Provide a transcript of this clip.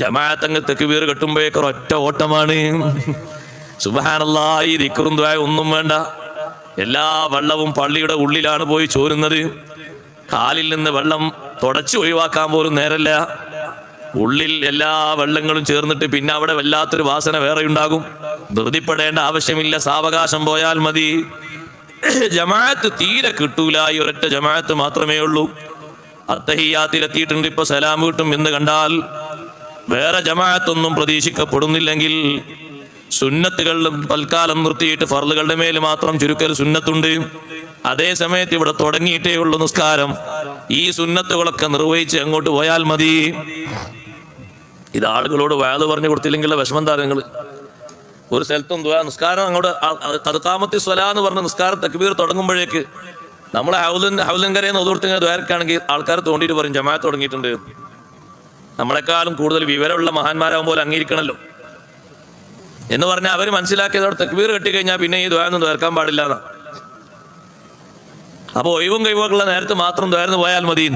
ജമാഅത്തങ്ങ് തക്ബീർ കെട്ടുമ്പോഴേക്ക് ഒറ്റ ഓട്ടമാണ്. സുബ്ഹാനല്ലാഹ്, ഈ ദിക്റും ദുആ ഒന്നും വേണ്ട. എല്ലാ വെള്ളവും പള്ളിയുടെ ഉള്ളിലാണ് പോയി ചോരുന്നത്. കാലിൽ നിന്ന് വെള്ളം തുടച്ച് ഒഴിവാക്കാൻ പോലും നേരല്ല. ഉള്ളിൽ എല്ലാ വെള്ളങ്ങളും ചേർന്നിട്ട് പിന്നെ അവിടെ വല്ലാത്തൊരു വാസന വേറെ ഉണ്ടാകും. ധൃതിപ്പെടേണ്ട ആവശ്യമില്ല, സാവകാശം പോയാൽ മതി. ജമാഅത്ത് തീരെ കിട്ടൂല, ഈ ഒരൊറ്റ ജമാഅത്ത് മാത്രമേ ഉള്ളൂ. അത്തഹിയ്യാത്തിലെത്തിയിട്ടുണ്ട്, ഇപ്പൊ സലാം വീട്ടും എന്ന് കണ്ടാൽ വേറെ ജമാഅത്തൊന്നും പ്രതീക്ഷിക്കപ്പെടുന്നില്ലെങ്കിൽ സുന്നത്തുകളിലും തൽക്കാലം നിർത്തിയിട്ട് ഫർളുകളുടെ മേൽ മാത്രം ചുരുക്കൽ സുന്നത്തുണ്ട്. അതേ സമയത്ത് ഇവിടെ തുടങ്ങിയിട്ടേ ഉള്ളൂ നിസ്കാരം. ഈ സുന്നത്തുകളൊക്കെ നിർവഹിച്ച് അങ്ങോട്ട് പോയാൽ മതി. ഇത് ആളുകളോട് വയത് പറഞ്ഞു കൊടുത്തില്ലെങ്കിലുള്ള വിഷമം താ. നിങ്ങൾ ഒരു സ്ഥലത്തും നിസ്കാരം അങ്ങോട്ട് തദ്ഖാമത്തി സ്വലാ എന്ന് പറഞ്ഞ നിസ്കാരം തക്ബീർ തുടങ്ങുമ്പോഴേക്ക് നമ്മൾ ഹൗലങ്കരയെന്ന് ഒതുകൊടുത്തിങ്ങനെ ദ്വാരക്കാണെങ്കിൽ ആൾക്കാർ തോണ്ടിയിട്ട് പറയും ജമാഅത്ത് തുടങ്ങിയിട്ടുണ്ട്. നമ്മളെക്കാളും കൂടുതൽ വിവരമുള്ള മഹാന്മാരാകും പോലെ അംഗീകരിക്കണമല്ലോ എന്ന് പറഞ്ഞാൽ അവർ മനസ്സിലാക്കിയതോടെ തക്ബീർ കെട്ടിക്കഴിഞ്ഞാൽ പിന്നെ ഈ ദ്വാരൊന്നും ദ്വാരക്കാൻ പാടില്ല എന്നാ. അപ്പൊ ഒഴിവും കഴിവൊക്കെയുള്ള നേരത്ത് മാത്രം ദ്വാരന്ന് പോയാൽ മതി.